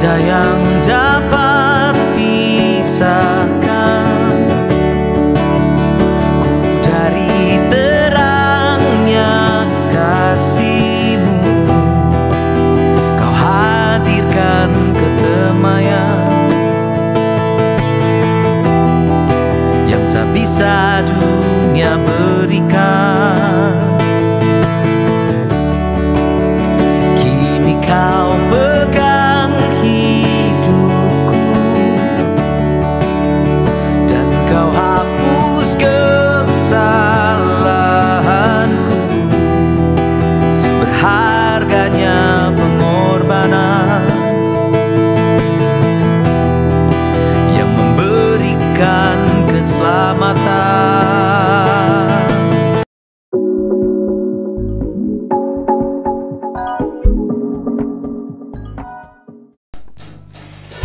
Tiada yang dapat pisahkan ku dari terangnya kasih-Mu. Kau hadirkan kedamaian yang tak bisa dunia berikan. Kini Kau pegang hidupku dan Kau hapus kesalahanku. Berharganya pengorbanan yang memberikan keselamatan.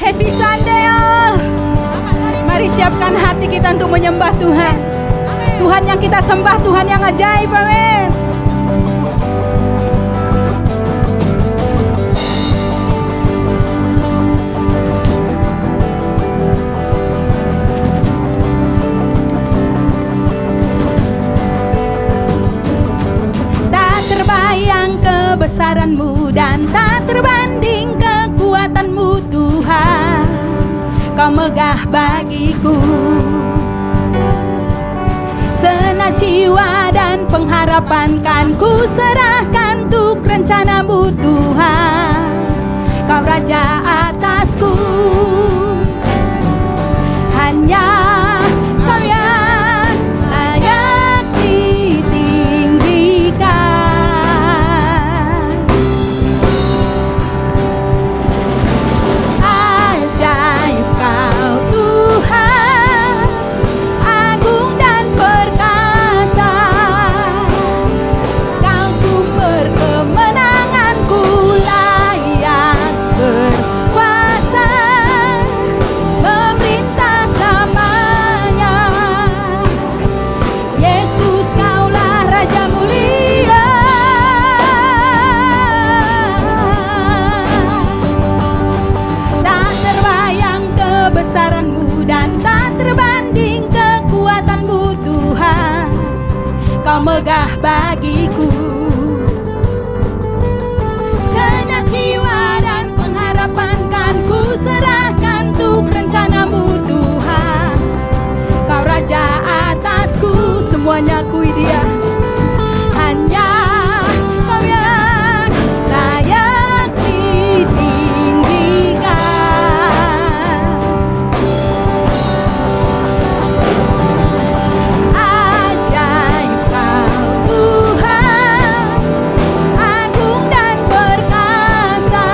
Happy Sunday all. Mari siapkan hati kita untuk menyembah Tuhan. Tuhan yang kita sembah, Tuhan yang ajaib, amin. Tak terbayang kebesaran-Mu dan tak terbanding kekuatan-Mu Tuhan. Kau megah bagiku segenap jiwa dan pengharapan kan ku serahkan untuk rencana-Mu Tuhan. Kau Raja atasku, hanya Kau yang layak ditinggikan. Ajaib Kau Tuhan, agung dan perkasa. Kau sumber kemenanganku, layak berkuasa, memerintah selamanya. Yesus Kaulah Raja mulia. Tak terbayang kebesaran-Mu dan tak terbanding kekuatan-Mu Tuhan. Kau megah bagiku segenap jiwa dan pengharapan kan ku serahkan untuk rencana-Mu Tuhan. Kau Raja atasku, semuanya akui Dia. Hanya Kau yang layak ditinggikan. Ajaib Kau Tuhan, agung dan perkasa.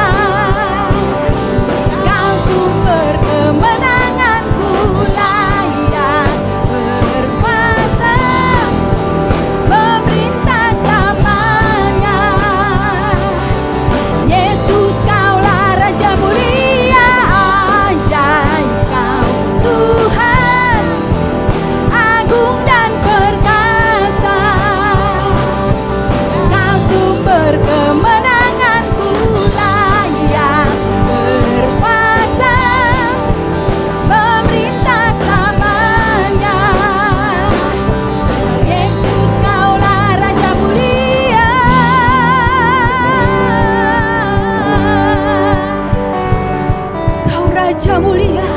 Kau sumber kemenanganku, layak berkuasa, memerintah selamanya. Yesus Kaulah Raja mulia. Ajaib Kau Tuhan, agung dan perkasa. Kau sumber kemenanganku, layak berkuasa, memerintah selamanya. Yesus Kaulah Raja mulia. Kau Raja mulia,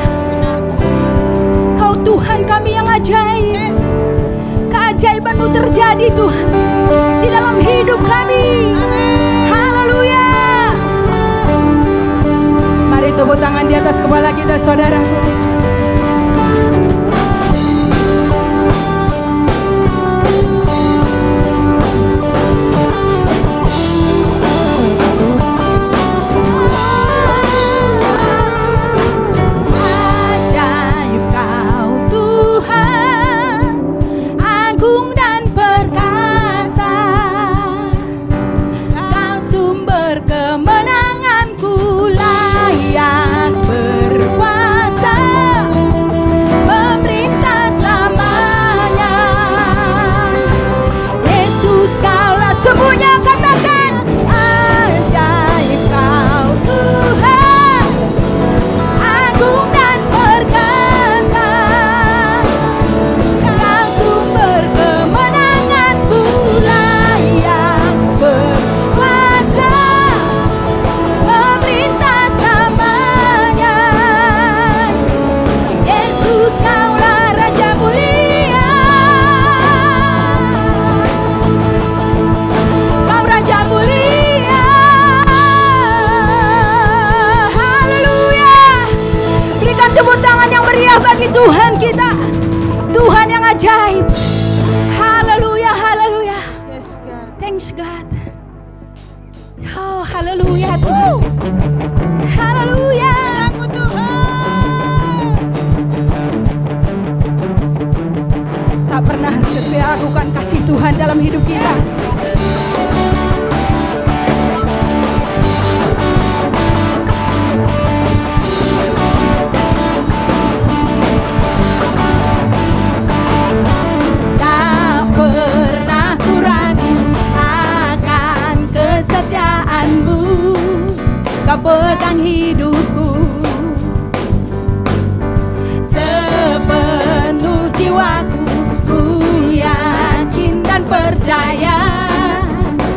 Kau Tuhan kami yang ajaib. Keajaiban-Mu terjadi Tuhan di dalam hidup kami. Haleluya. Mari tepuk tangan di atas kepala kita, saudaraku. Ajaib Kau Tuhan, agung dan perkasa. Kau sumber kemenanganku, layak berkuasa, Haleluya Tuhan. Haleluya. Padamu Tuhan. Tak pernah diragukan kasih Tuhan dalam hidup kita. Tak pernah ku ragu akan kesetiaan-Mu. Kau pegang hidupku sepenuh jiwaku. Ku yakin dan percaya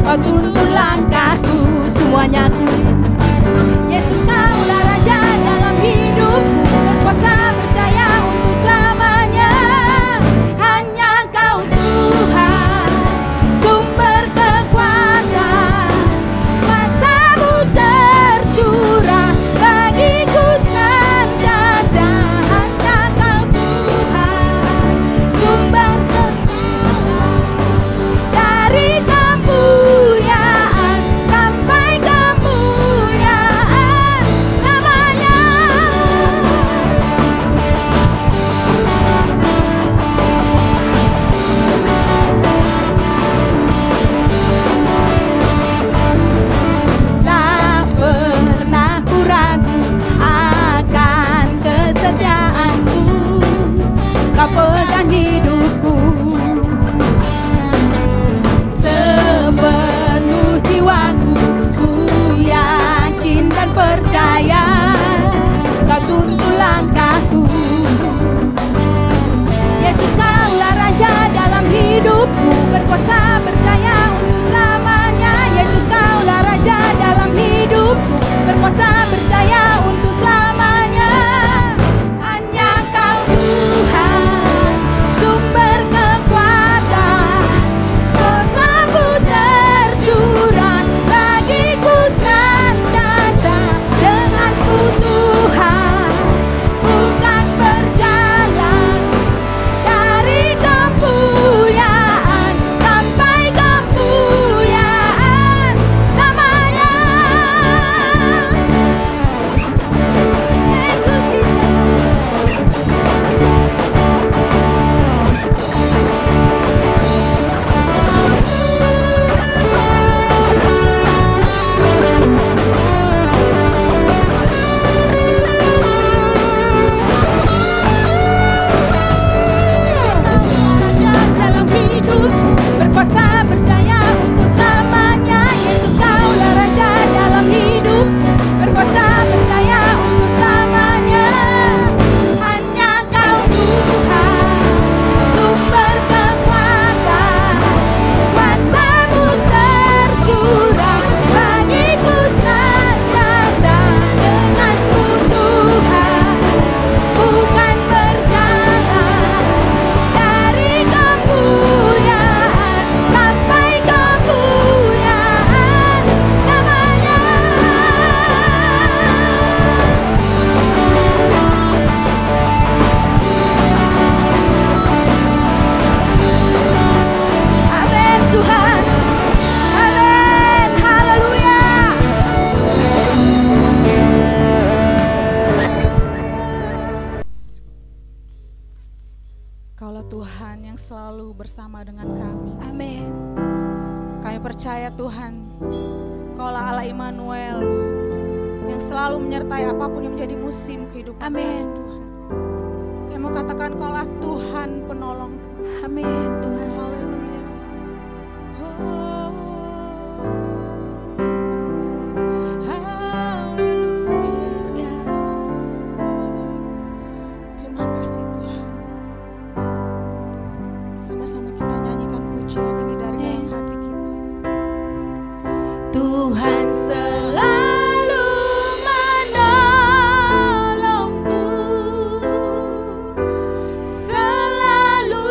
Kau tuntun langkahku, semuanya ku. Yesus Kaulah Raja dalam hidupku, berkuasa percaya untuk selamanya. Hanya Kau Tuhan, sumber kekuatan, kuasa-Mu tercurah bagiku senantiasa. Hanya Kau Tuhan, sumber kekuatan, dari kemuliaan sampai kemuliaan selamanya. Tak pernah ku ragu akan kesetiaan-Mu. Kau pegang hidupku sepenuh jiwaku. Ku yakin dan percaya Kau tuntun langkahku. Yesus Kaulah Raja dalam hidupku, berkuasa percaya untuk selamanya. Yesus Kaulah Raja dalam hidupku, berkuasa percaya untuk selamanya. Hanya Kau Tuhan, sumber kekuatan, kuasa-Mu tercurah bagiku senantiasa. Denganku Tuhan, bukan berjalan dari kemuliaan sampai kemuliaan selamanya. Thank you, Jesus. Yesus Kaulah Raja dalam hidupku, berkuasa percaya untuk selamanya. Yesus Kaulah Raja dalam hidupku, berkuasa percaya untuk selamanya. Hanya Kau Tuhan, sumber kekuatan, kuasa-Mu tercurah bagiku senantiasa. Denganmu Tuhan, bukan berjalan dari kemuliaan sampai kemuliaan selamanya. Amin Tuhan. Amin. Haleluya. Kaulah Tuhan yang selalu bersama dengan kami. Amin. Kami percaya Tuhan, Kaulah Allah Immanuel yang selalu menyertai apapun yang menjadi musim kehidupan Amin. kami, Tuhan. Kami mau katakan Kaulah Tuhan penolongku. Amin Tuhan. Haleluya. Haleluya. Terima kasih Tuhan. Sama-sama kita nyanyikan pujian ini dari dalam hati kita. Tuhan selalu menolongku, selalu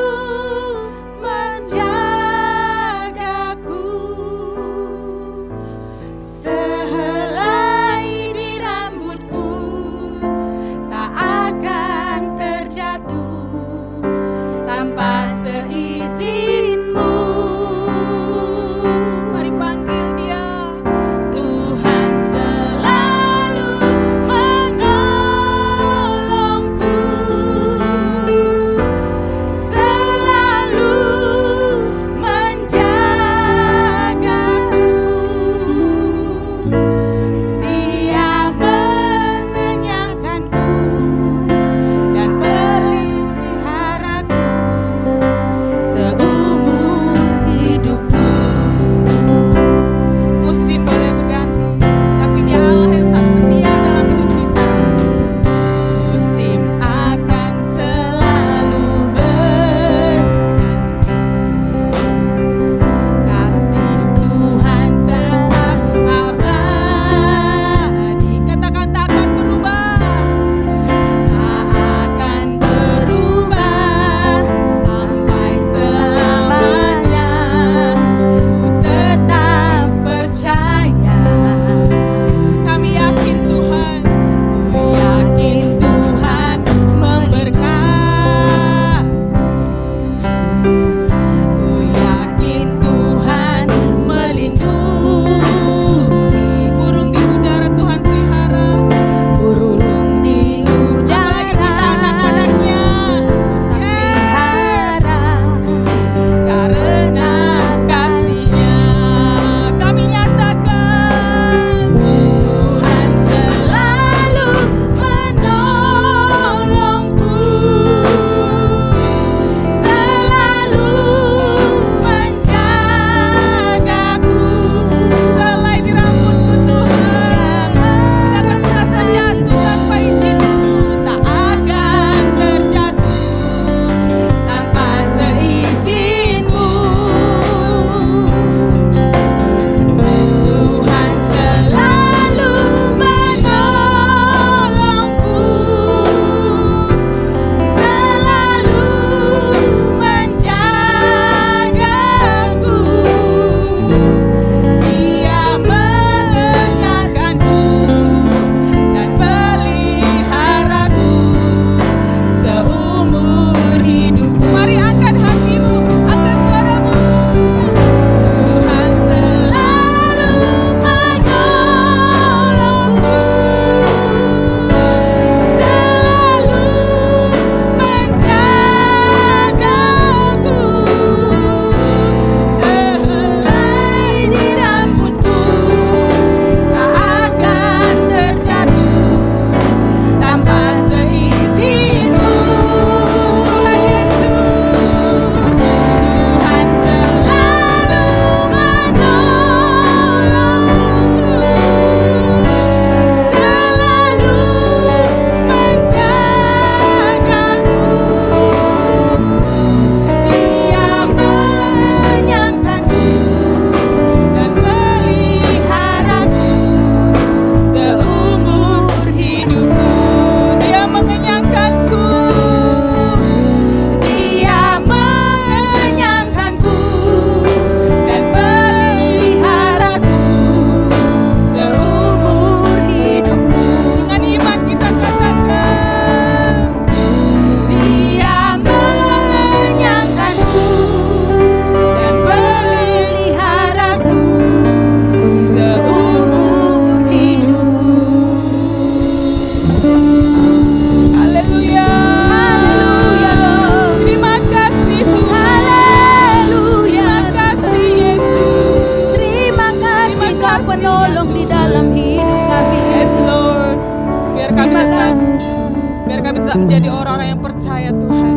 tetap menjadi orang-orang yang percaya Tuhan.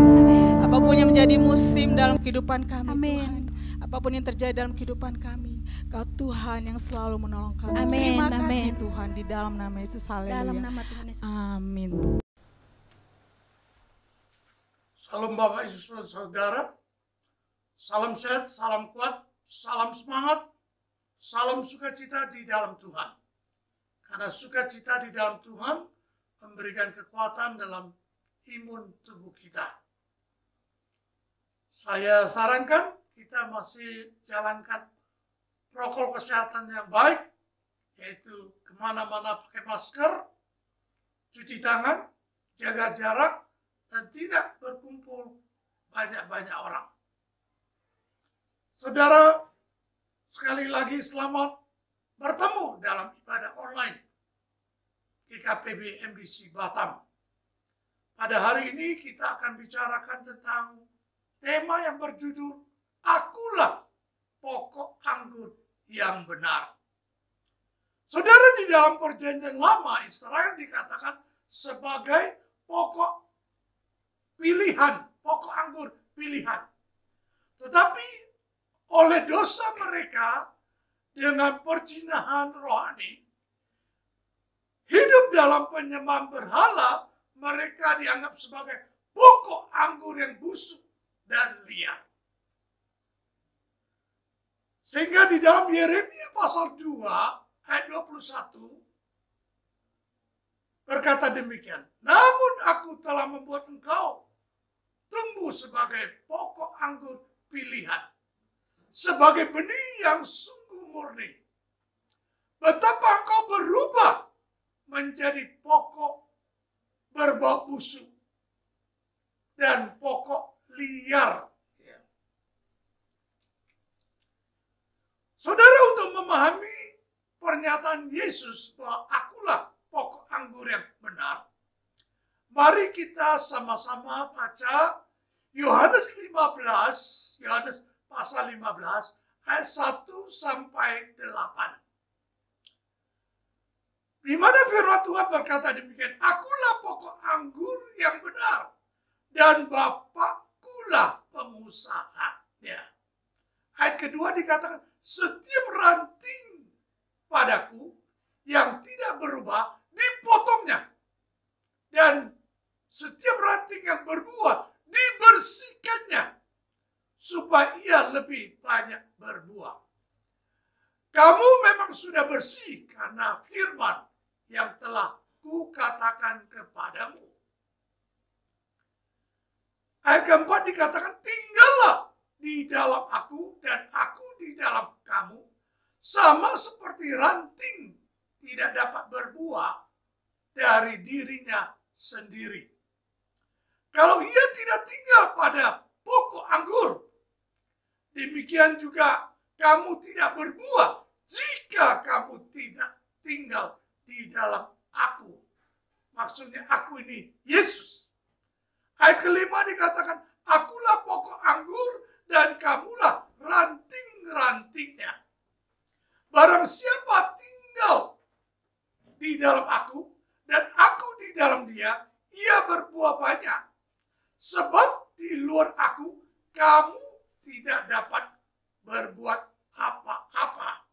Apapun yang menjadi musim dalam kehidupan kami Tuhan, apapun yang terjadi dalam kehidupan kami, Kau Tuhan yang selalu menolong kami. Terima kasih Tuhan, di dalam nama Yesus. Haleluya. Dalam nama Tuhan Yesus. Amin. Salam Bapak Ibu Saudara, salam sehat, salam kuat, salam semangat, salam sukacita di dalam Tuhan. Karena sukacita di dalam Tuhan memberikan kekuatan dalam imun tubuh kita. Saya sarankan kita masih jalankan protokol kesehatan yang baik, yaitu kemana-mana pakai masker, cuci tangan, jaga jarak, dan tidak berkumpul banyak-banyak orang. Saudara, sekali lagi selamat bertemu dalam ibadah online GKPB MDC Batam. Pada hari ini kita akan bicarakan tentang tema yang berjudul Akulah Pokok Anggur yang Benar. Saudara, di dalam perjanjian lama Israel dikatakan sebagai pokok pilihan, pokok anggur pilihan. Tetapi oleh dosa mereka dengan perjinahan rohani, hidup dalam penyembahan berhala, mereka dianggap sebagai pokok anggur yang busuk dan liar. Sehingga di dalam Yeremia pasal 2 ayat 21 berkata demikian, namun aku telah membuat engkau tumbuh sebagai pokok anggur pilihan, sebagai benih yang sungguh murni. Betapa engkau berubah menjadi pokok berbau busuk dan pokok liar. Saudara, untuk memahami pernyataan Yesus bahwa akulah pokok anggur yang benar, mari kita sama-sama baca Yohanes pasal 15 ayat 1 sampai 8. Di mana firman Tuhan berkata demikian, akulah pokok anggur yang benar dan Bapakkulah pengusahanya. Ayat kedua dikatakan, setiap ranting padaku yang tidak berubah dipotongnya, dan setiap ranting yang berbuah dibersihkannya, supaya ia lebih banyak berbuah. Kamu memang sudah bersih karena firman yang telah kukatakan kepadamu. Ayat keempat dikatakan, tinggallah di dalam aku dan aku di dalam kamu, sama seperti ranting tidak dapat berbuah dari dirinya sendiri kalau ia tidak tinggal pada pokok anggur. Demikian juga kamu tidak berbuah jika kamu tidak tinggal di dalam aku. Maksudnya aku ini Yesus. Ayat kelima dikatakan, akulah pokok anggur dan kamulah ranting-rantingnya. Barang siapa tinggal di dalam aku dan aku di dalam dia, ia berbuah banyak. Sebab di luar aku kamu tidak dapat berbuat apa-apa.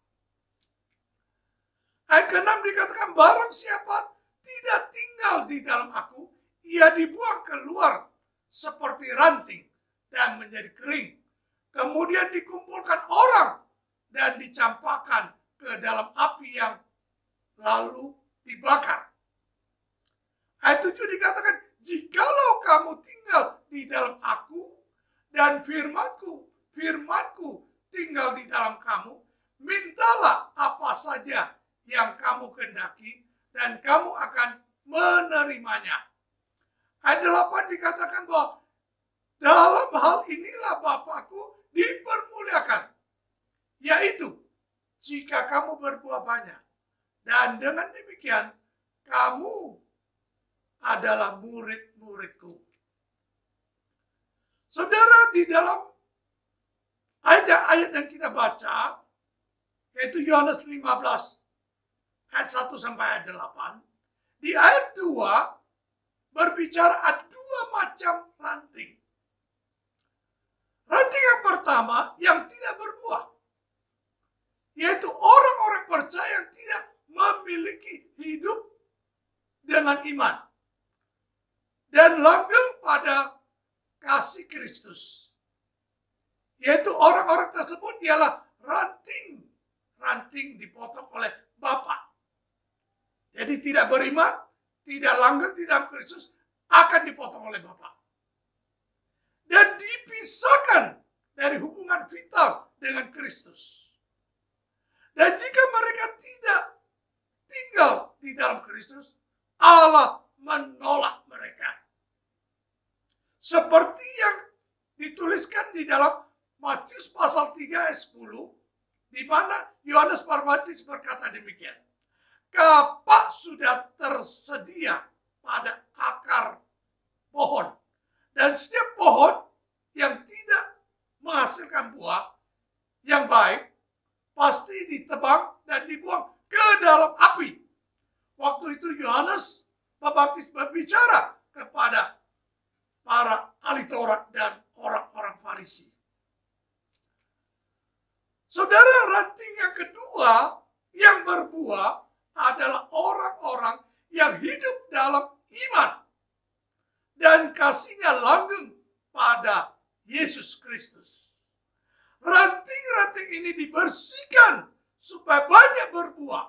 Ayat ke-6 dikatakan, barang siapa tidak tinggal di dalam aku, ia dibuang keluar seperti ranting dan menjadi kering. Kemudian dikumpulkan orang dan dicampakkan ke dalam api yang lalu dibakar. Ayat 7 dikatakan, jikalau kamu tinggal di dalam aku dan firmanku tinggal di dalam kamu, mintalah apa saja yang kamu kehendaki dan kamu akan menerimanya. Ayat 8 dikatakan bahwa dalam hal inilah Bapakku dipermuliakan, yaitu jika kamu berbuah banyak, dan dengan demikian kamu adalah murid-muridku. Saudara, di dalam ayat-ayat yang kita baca, yaitu Yohanes 15 ayat 1 sampai ayat 8, di ayat 2 berbicara ada dua macam ranting. Ranting yang pertama yang tidak berbuah, yaitu orang-orang percaya yang tidak memiliki hidup dengan iman dan langgeng pada kasih Kristus. Yaitu orang-orang tersebut ialah ranting dipotong oleh Bapa. Jadi tidak beriman, tidak langgeng di dalam Kristus, akan dipotong oleh Bapa. Dan dipisahkan dari hubungan vital dengan Kristus. Dan jika mereka tidak tinggal di dalam Kristus, Allah menolak mereka. Seperti yang dituliskan di dalam Matius pasal 3 ayat 10, di mana Yohanes Pembaptis berkata demikian. Kapak sudah tersedia pada akar pohon. Dan setiap pohon yang tidak menghasilkan buah yang baik, pasti ditebang dan dibuang ke dalam api. Waktu itu Yohanes Pembaptis berbicara kepada para ahli Taurat dan orang-orang Farisi. Saudara, ranting yang kedua yang berbuah adalah orang-orang yang hidup dalam iman dan kasihnya langgeng pada Yesus Kristus. Ranting-ranting ini dibersihkan supaya banyak berbuah.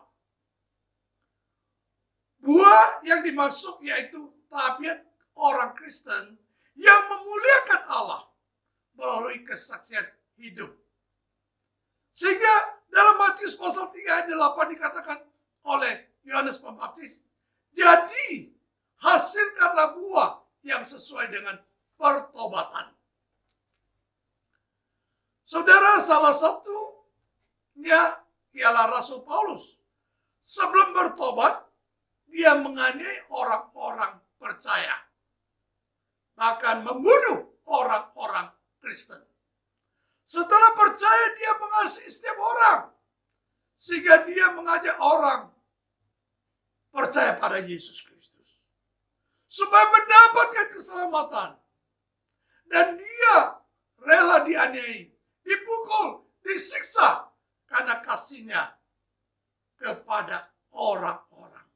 Buah yang dimaksud yaitu tabiat orang Kristen yang memuliakan Allah melalui kesaksian hidup. Sehingga dalam Matius pasal 3 ayat 8 dikatakan oleh Yohanes Pembaptis, jadi hasilkanlah buah yang sesuai dengan pertobatan. Saudara, salah satunya ialah Rasul Paulus. Sebelum bertobat, dia menganiaya orang-orang percaya. Bahkan membunuh orang-orang Kristen. Setelah percaya, dia mengasihi setiap orang. Sehingga dia mengajak orang percaya pada Yesus Kristus. Supaya mendapatkan keselamatan. Dan dia rela dianiaya, dipukul, disiksa. Karena kasihnya kepada orang-orang.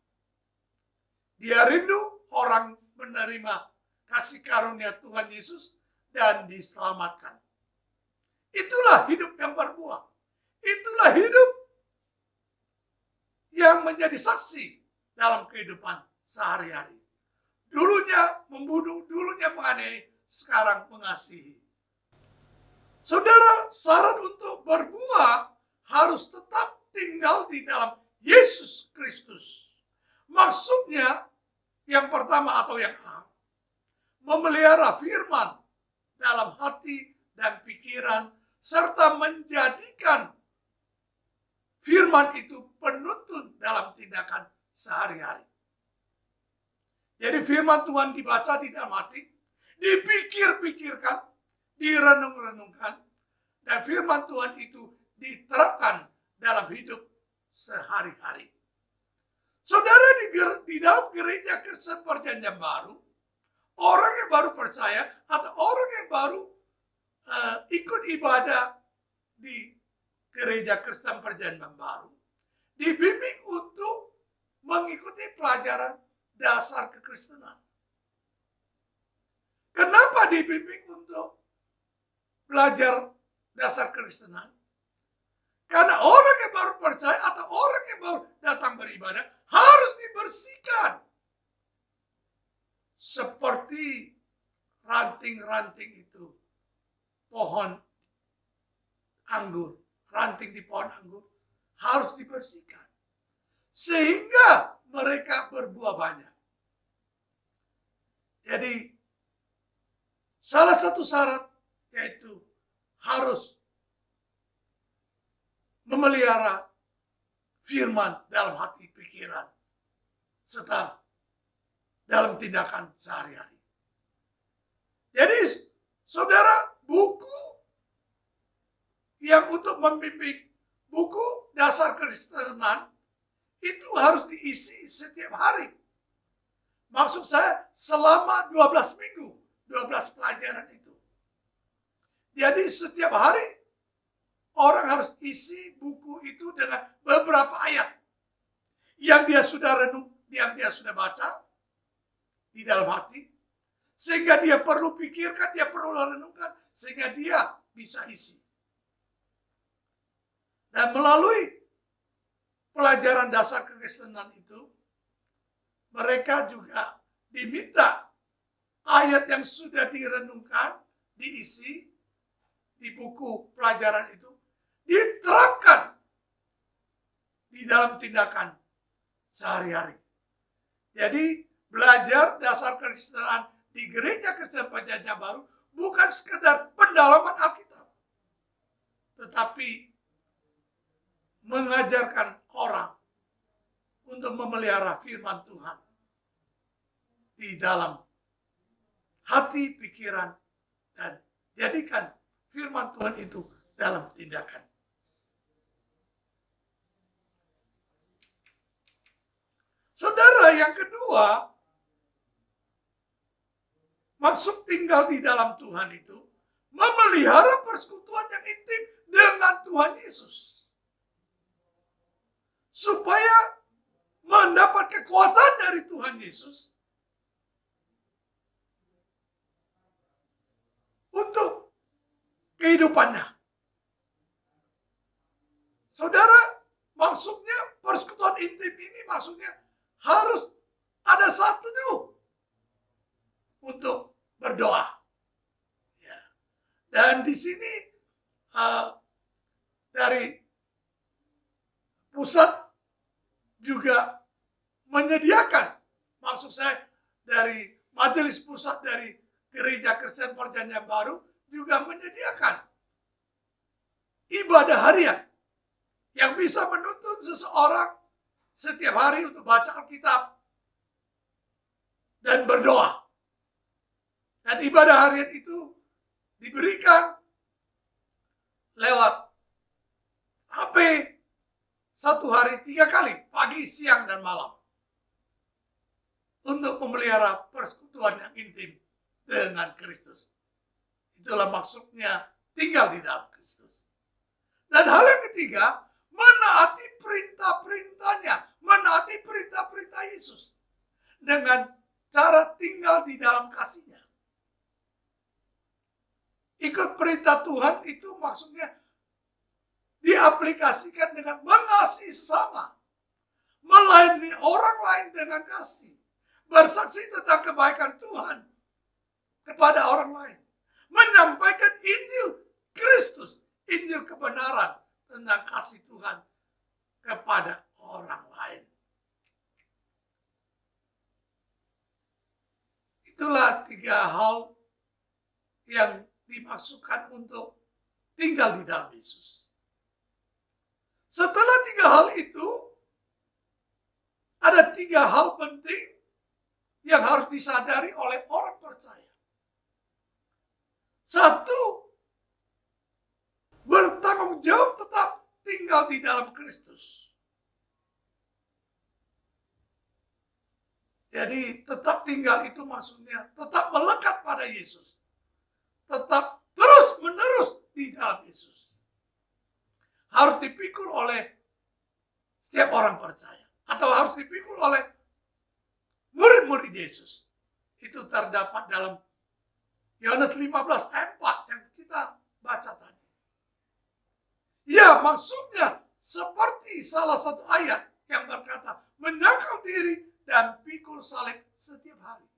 Dia rindu orang menerima kasih karunia Tuhan Yesus dan diselamatkan. Itulah hidup yang berbuah. Itulah hidup yang menjadi saksi dalam kehidupan sehari-hari. Dulunya membunuh, dulunya menganiaya, sekarang mengasihi. Saudara, syarat untuk berbuah harus tetap tinggal di dalam Yesus Kristus. Maksudnya, yang pertama atau yang A, memelihara firman dalam hati dan pikiran, serta menjadikan firman itu penuntun dalam tindakan sehari-hari. Jadi firman Tuhan dibaca di dalam hati, dipikir-pikirkan, direnung-renungkan, dan firman Tuhan itu diterapkan dalam hidup sehari-hari. Saudara, di dalam gereja Kristen Perjanjian Baru, orang yang baru percaya atau orang yang baru ikut ibadah di gereja Kristen Perjanjian Baru dibimbing untuk mengikuti pelajaran dasar kekristenan. Kenapa dibimbing untuk belajar dasar kekristenan? Karena orang yang baru percaya atau orang yang baru datang beribadah harus dibersihkan. Seperti ranting-ranting itu. Pohon anggur, ranting di pohon anggur harus dibersihkan. Sehingga mereka berbuah banyak. Jadi, salah satu syarat yaitu harus memelihara firman dalam hati pikiran serta dalam tindakan sehari-hari. Jadi, saudara, buku yang untuk membimbing buku dasar kekristenan itu harus diisi setiap hari. Maksud saya selama 12 minggu, 12 pelajaran itu. Jadi setiap hari orang harus isi buku itu dengan beberapa ayat yang dia sudah renung, yang dia sudah baca di dalam hati, sehingga dia perlu pikirkan, dia perlu renungkan, sehingga dia bisa isi. Dan melalui pelajaran dasar kekristenan itu, mereka juga diminta ayat yang sudah direnungkan, diisi di buku pelajaran itu, diterapkan di dalam tindakan sehari-hari. Jadi belajar dasar kekristenan di Gereja Kristen Perjanjian Baru bukan sekedar pendalaman Alkitab, tetapi mengajarkan orang untuk memelihara firman Tuhan di dalam hati, pikiran, dan jadikan firman Tuhan itu dalam tindakan. Saudara, yang kedua, maksud tinggal di dalam Tuhan itu memelihara persekutuan yang intim dengan Tuhan Yesus, supaya mendapat kekuatan dari Tuhan Yesus untuk kehidupannya. Saudara, maksudnya persekutuan intim ini maksudnya harus ada saat teduh untuk berdoa. Ya. Dan di sini dari pusat juga menyediakan, maksud saya dari majelis pusat dari Gereja Kristen Perjanjian Baru juga menyediakan ibadah harian yang bisa menuntun seseorang setiap hari untuk baca Alkitab dan berdoa. Dan ibadah harian itu diberikan lewat HP satu hari 3 kali, pagi, siang, dan malam, untuk memelihara persekutuan yang intim dengan Kristus. Itulah maksudnya tinggal di dalam Kristus. Dan hal yang ketiga, menaati perintah-perintahnya, menaati perintah-perintah Yesus dengan cara tinggal di dalam kasih-Nya. Ikut perintah Tuhan itu maksudnya diaplikasikan dengan mengasihi sesama, melayani orang lain dengan kasih, bersaksi tentang kebaikan Tuhan kepada orang lain, menyampaikan Injil Kristus, Injil kebenaran tentang kasih Tuhan kepada orang lain. Itulah 3 hal yang dimaksudkan untuk tinggal di dalam Yesus. Setelah 3 hal itu, ada 3 hal penting yang harus disadari oleh orang percaya. 1, bertanggung jawab tetap tinggal di dalam Kristus. Jadi tetap tinggal itu maksudnya tetap melekat pada Yesus. Tetap terus menerus di dalam Yesus. Harus dipikul oleh setiap orang percaya. Atau harus dipikul oleh murid-murid Yesus. Itu terdapat dalam Yohanes 15 ayat 4 yang kita baca tadi. Ya, maksudnya seperti salah satu ayat yang berkata, menyangkal diri dan pikul salib setiap hari.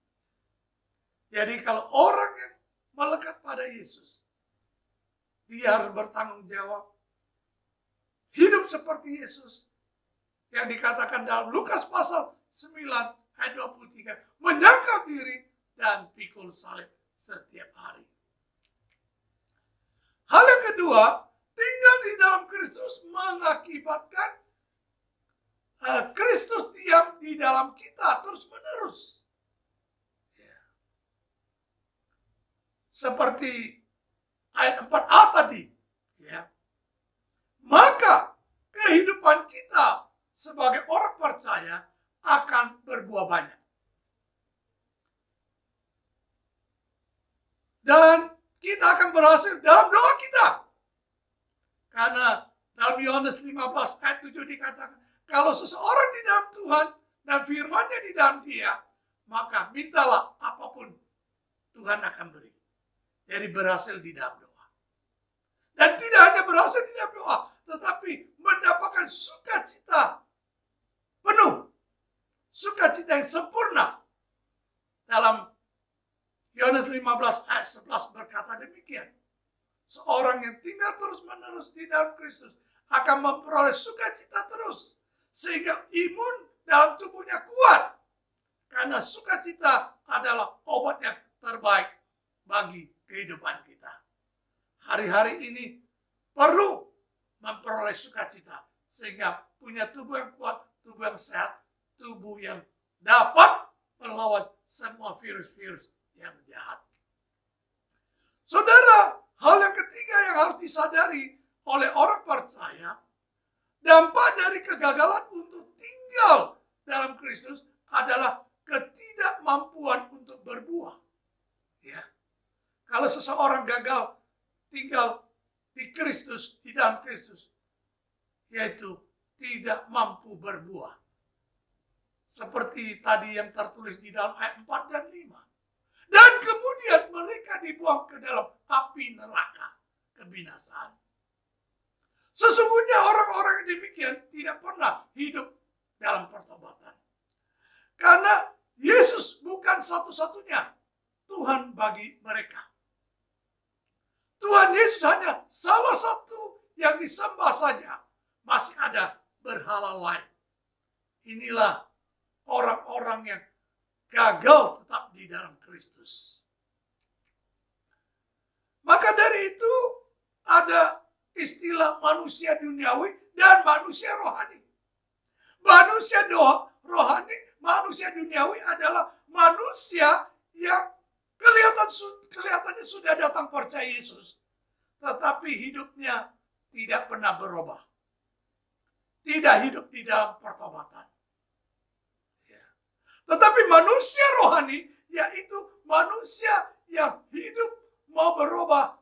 Jadi kalau orang yang melekat pada Yesus, dia harus bertanggung jawab. Hidup seperti Yesus. Yang dikatakan dalam Lukas pasal 9 ayat 23. Menyangkal diri dan pikul salib setiap hari. Hal yang kedua, tinggal di dalam Kristus mengakibatkan Kristus diam di dalam kita terus menerus. Ya. Seperti ayat 4a tadi. Ya. Maka kehidupan kita sebagai orang percaya akan berbuah banyak. Dan kita akan berhasil dalam doa kita. Karena dalam Yohanes 15 ayat 7 dikatakan, kalau seseorang di dalam Tuhan dan firman-Nya di dalam dia, maka mintalah apapun Tuhan akan beri. Jadi berhasil di dalam doa. Dan tidak hanya berhasil di dalam doa, tetapi mendapatkan sukacita penuh. Sukacita yang sempurna. Dalam Yohanes 15 ayat 11 berkata demikian. Seorang yang tinggal terus-menerus di dalam Kristus akan memperoleh sukacita terus. Sehingga imun dalam tubuhnya kuat. Karena sukacita adalah obat yang terbaik bagi kehidupan kita. Hari-hari ini perlu memperoleh sukacita. Sehingga punya tubuh yang kuat, tubuh yang sehat, tubuh yang dapat melawan semua virus-virus yang jahat. Saudara, hal yang ketiga yang harus disadari oleh orang percaya, dampak dari kegagalan untuk tinggal dalam Kristus adalah ketidakmampuan untuk berbuah. Ya. Kalau seseorang gagal tinggal di Kristus, di dalam Kristus, yaitu tidak mampu berbuah. Seperti tadi yang tertulis di dalam ayat 4 dan 5. Dan kemudian mereka dibuang ke dalam api neraka kebinasaan. Sesungguhnya orang-orang yang demikian tidak pernah hidup dalam pertobatan. Karena Yesus bukan satu-satunya Tuhan bagi mereka. Tuhan Yesus hanya salah satu yang disembah saja. Masih ada berhala lain. Inilah orang-orang yang gagal tetap di dalam Kristus. Maka dari itu ada istilah manusia duniawi dan manusia rohani. Manusia rohani, manusia duniawi adalah manusia yang kelihatannya sudah datang percaya Yesus, tetapi hidupnya tidak pernah berubah. Tidak hidup di dalam pertobatan. Tetapi manusia rohani, yaitu manusia yang hidup mau berubah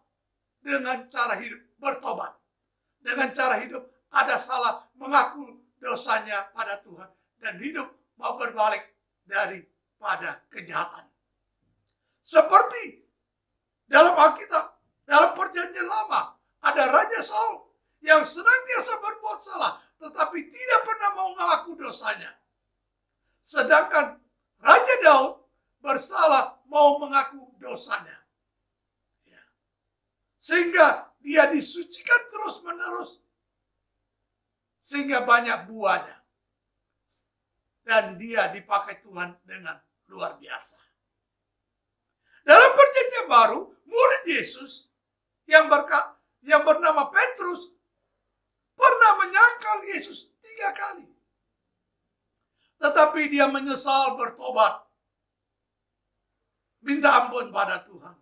dengan cara hidup bertobat. Dengan cara hidup ada salah, mengaku dosanya pada Tuhan. Dan hidup mau berbalik daripada kejahatan. Seperti dalam Alkitab, dalam perjanjian lama, ada Raja Saul yang senantiasa berbuat salah, tetapi tidak pernah mau mengaku dosanya. Sedangkan Raja Daud bersalah mau mengaku dosanya. Ya. Sehingga dia disucikan terus-menerus. Sehingga banyak buahnya. Dan dia dipakai Tuhan dengan luar biasa. Dalam perjanjian baru, murid Yesus yang bernama Petrus pernah menyangkal Yesus 3 kali. Tetapi dia menyesal bertobat. Minta ampun pada Tuhan.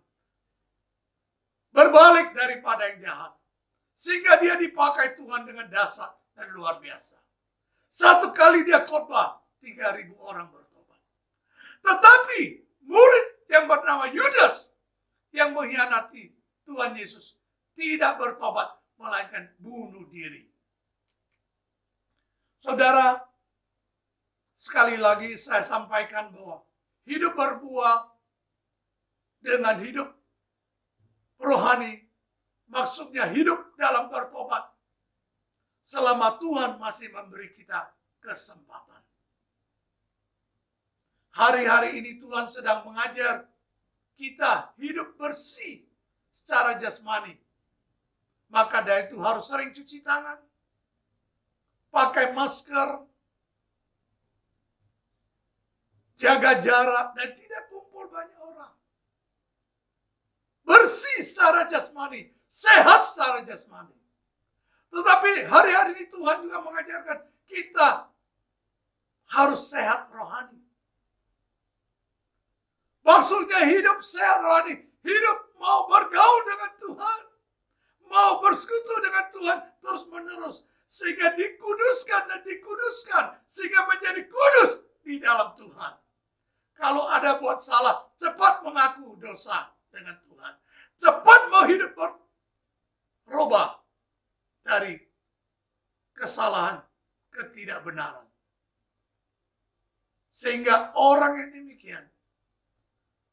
Berbalik daripada yang jahat. Sehingga dia dipakai Tuhan dengan dahsyat dan luar biasa. 1 kali dia khotbah, 3.000 orang bertobat. Tetapi murid yang bernama Yudas yang mengkhianati Tuhan Yesus tidak bertobat, melainkan bunuh diri. Saudara, sekali lagi saya sampaikan bahwa hidup berbuah dengan hidup rohani, maksudnya hidup dalam bertobat. Selama Tuhan masih memberi kita kesempatan. Hari-hari ini Tuhan sedang mengajar kita hidup bersih secara jasmani. Maka dari itu harus sering cuci tangan, pakai masker, jaga jarak, dan tidak kumpul banyak orang. Bersih secara jasmani, sehat secara jasmani. Tetapi hari-hari ini Tuhan juga mengajarkan kita harus sehat rohani. Maksudnya hidup sehat rohani, hidup mau bergaul dengan Tuhan, mau bersekutu dengan Tuhan terus-menerus. Sehingga dikuduskan dan dikuduskan, sehingga menjadi kudus di dalam Tuhan. Kalau ada buat salah, cepat mengaku dosa dengan Tuhan. Cepat mau hidup berubah dari kesalahan, ketidakbenaran. Sehingga orang yang demikian,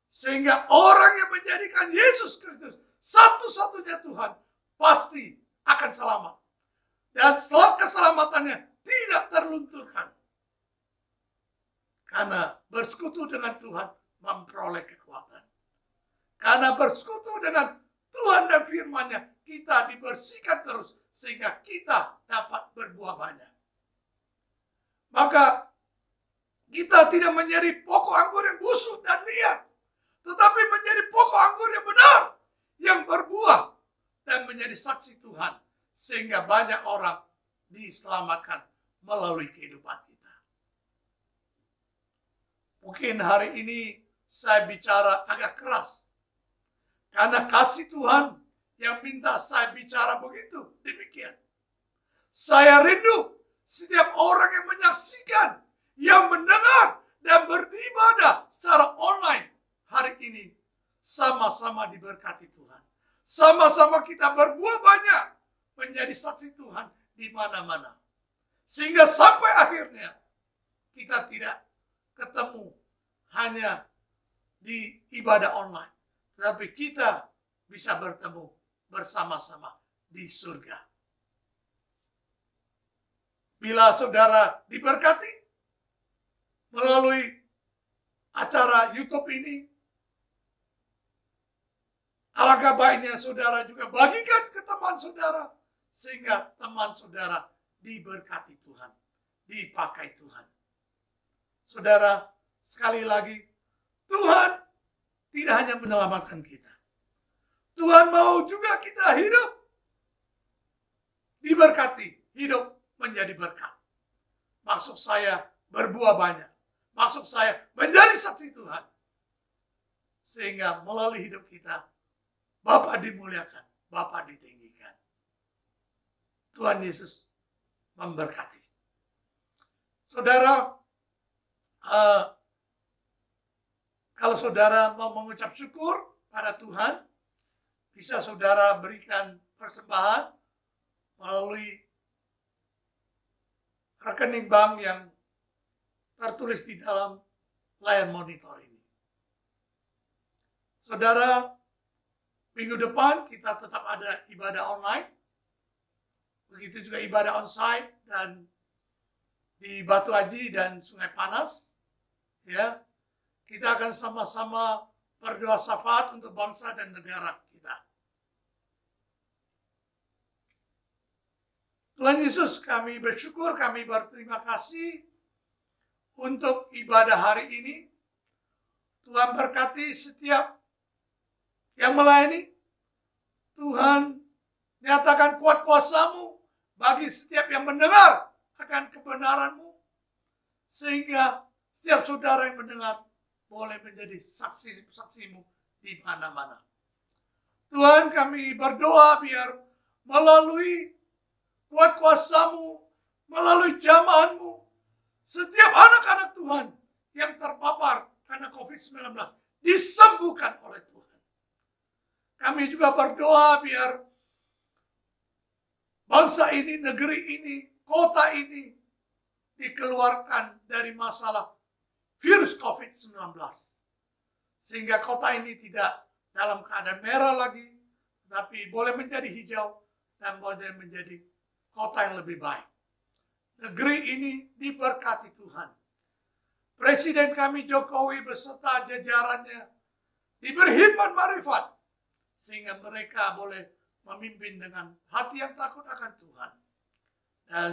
sehingga orang yang menjadikan Yesus Kristus satu-satunya Tuhan, pasti akan selamat. Dan setelah keselamatannya tidak terlunturkan. Karena bersekutu dengan Tuhan memperoleh kekuatan. Karena bersekutu dengan Tuhan dan firman-Nya, kita dibersihkan terus sehingga kita dapat berbuah banyak. Maka kita tidak menjadi pokok anggur yang busuk dan liar, tetapi menjadi pokok anggur yang benar, yang berbuah dan menjadi saksi Tuhan, sehingga banyak orang diselamatkan melalui kehidupan kita. Mungkin hari ini saya bicara agak keras, karena kasih Tuhan yang minta saya bicara begitu, demikian. Saya rindu setiap orang yang menyaksikan, yang mendengar dan beribadah secara online hari ini, sama-sama diberkati Tuhan. Sama-sama kita berbuah banyak, menjadi saksi Tuhan di mana-mana. Sehingga sampai akhirnya kita tidak ketemu hanya di ibadah online, tapi kita bisa bertemu bersama-sama di surga. Bila saudara diberkati melalui acara YouTube ini, alangkah baiknya saudara juga bagikan ke teman saudara, sehingga teman saudara diberkati Tuhan, dipakai Tuhan. Saudara, sekali lagi, Tuhan tidak hanya menyelamatkan kita. Tuhan mau juga kita hidup diberkati, hidup menjadi berkat. Maksud saya berbuah banyak. Maksud saya menjadi saksi Tuhan. Sehingga melalui hidup kita, Bapa dimuliakan, Bapa ditinggikan. Tuhan Yesus memberkati. Saudara, kalau saudara mau mengucap syukur pada Tuhan, bisa saudara berikan persembahan melalui rekening bank yang tertulis di dalam layar monitor ini. Saudara, minggu depan kita tetap ada ibadah online. Begitu juga ibadah onsite dan di Batu Haji dan Sungai Panas. Ya, kita akan sama-sama berdoa syafaat untuk bangsa dan negara kita. Tuhan Yesus, kami bersyukur, kami berterima kasih untuk ibadah hari ini. Tuhan berkati setiap yang melayani. Tuhan nyatakan kuat kuasa-Mu bagi setiap yang mendengar akan kebenaran-Mu. Sehingga setiap saudara yang mendengar boleh menjadi saksi-saksi-Mu di mana-mana. Tuhan, kami berdoa biar melalui kuat kuasa-Mu, melalui jamahan-Mu, setiap anak-anak Tuhan yang terpapar karena COVID-19 disembuhkan oleh Tuhan. Kami juga berdoa biar bangsa ini, negeri ini, kota ini dikeluarkan dari masalah virus COVID-19. Sehingga kota ini tidak dalam keadaan merah lagi, tapi boleh menjadi hijau dan boleh menjadi kota yang lebih baik. Negeri ini diberkati Tuhan. Presiden kami Jokowi beserta jajarannya diberi hikmat marifat, sehingga mereka boleh memimpin dengan hati yang takut akan Tuhan. Dan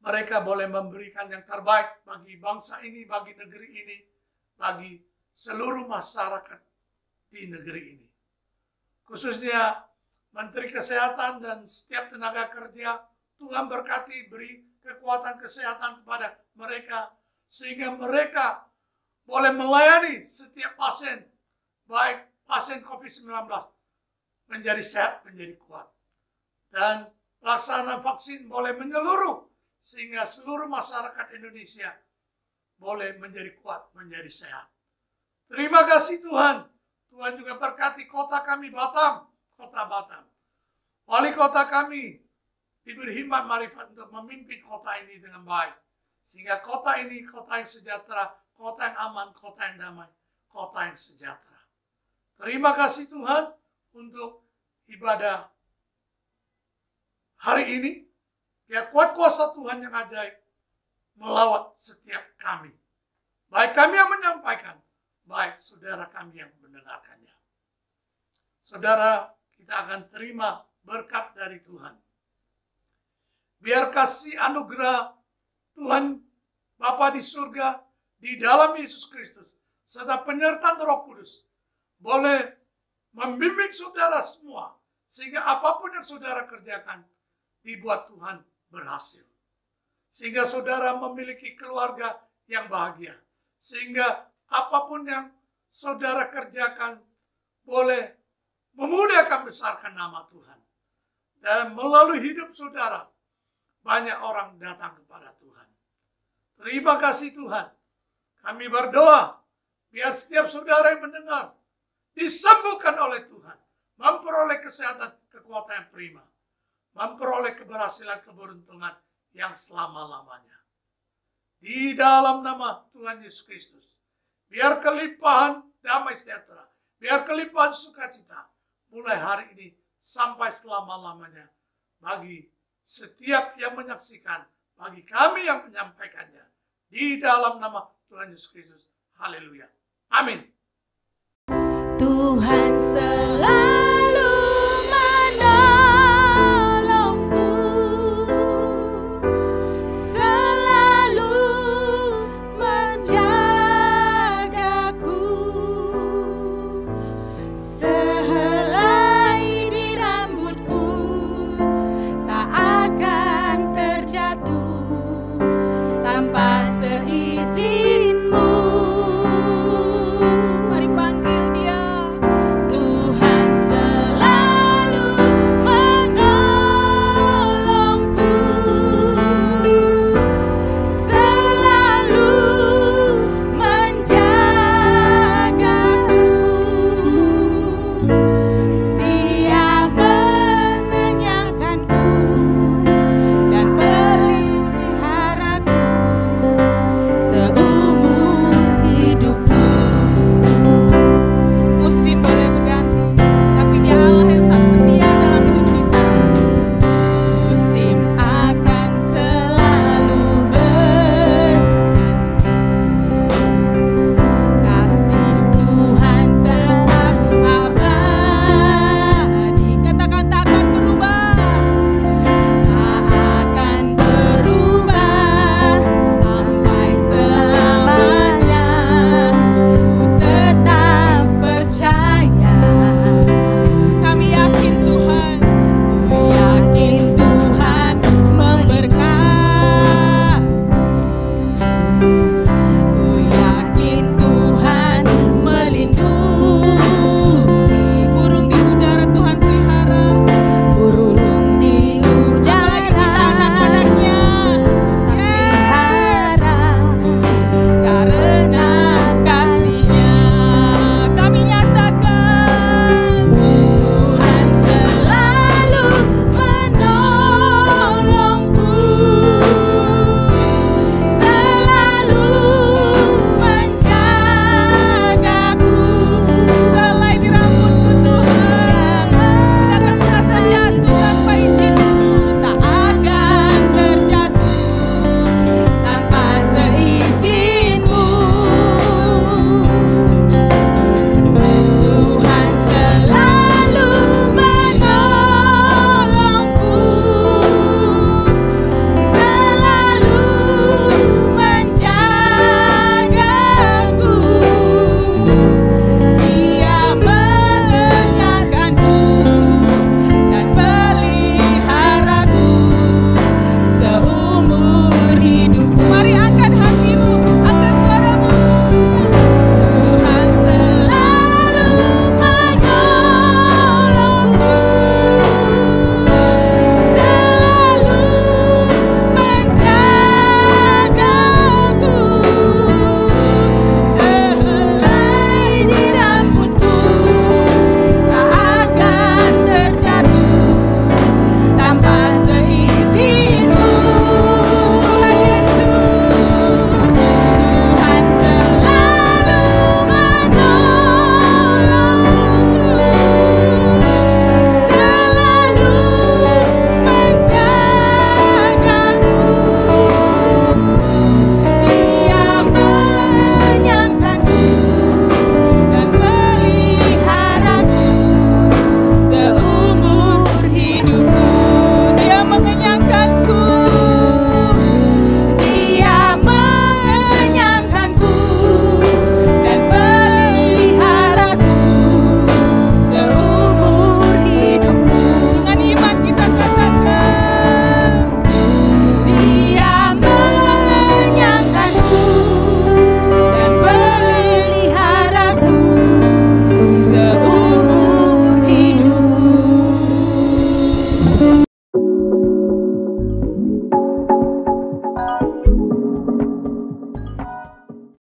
mereka boleh memberikan yang terbaik bagi bangsa ini, bagi negeri ini, bagi seluruh masyarakat di negeri ini. Khususnya Menteri Kesehatan dan setiap tenaga kerja, Tuhan berkati, beri kekuatan kesehatan kepada mereka, sehingga mereka boleh melayani setiap pasien, baik pasien COVID-19, menjadi sehat, menjadi kuat. Dan pelaksanaan vaksin boleh menyeluruh, sehingga seluruh masyarakat Indonesia boleh menjadi kuat, menjadi sehat. Terima kasih Tuhan. Tuhan juga berkati kota kami Batam, kota Batam. Wali kota kami diberi hikmat marifat untuk memimpin kota ini dengan baik. Sehingga kota ini kota yang sejahtera, kota yang aman, kota yang damai, kota yang sejahtera. Terima kasih Tuhan untuk ibadah hari ini. Biar kuat kuasa Tuhan yang ajaib melawat setiap kami. Baik kami yang menyampaikan, baik saudara kami yang mendengarkannya. Saudara, kita akan terima berkat dari Tuhan. Biar kasih anugerah Tuhan Bapa di surga, di dalam Yesus Kristus, serta penyertaan Roh Kudus, boleh membimbing saudara semua, sehingga apapun yang saudara kerjakan, dibuat Tuhan berhasil. Sehingga saudara memiliki keluarga yang bahagia. Sehingga apapun yang saudara kerjakan, boleh memuliakan besarkan nama Tuhan. Dan melalui hidup saudara, banyak orang datang kepada Tuhan. Terima kasih Tuhan. Kami berdoa, biar setiap saudara yang mendengar, disembuhkan oleh Tuhan. Memperoleh kesehatan, kekuatan yang prima. Memperoleh keberhasilan, keberuntungan yang selama-lamanya. Di dalam nama Tuhan Yesus Kristus. Biar kelimpahan damai sejahtera. Biar kelimpahan sukacita. Mulai hari ini sampai selama-lamanya. Bagi setiap yang menyaksikan. Bagi kami yang menyampaikannya. Di dalam nama Tuhan Yesus Kristus. Haleluya. Amin. Tuhan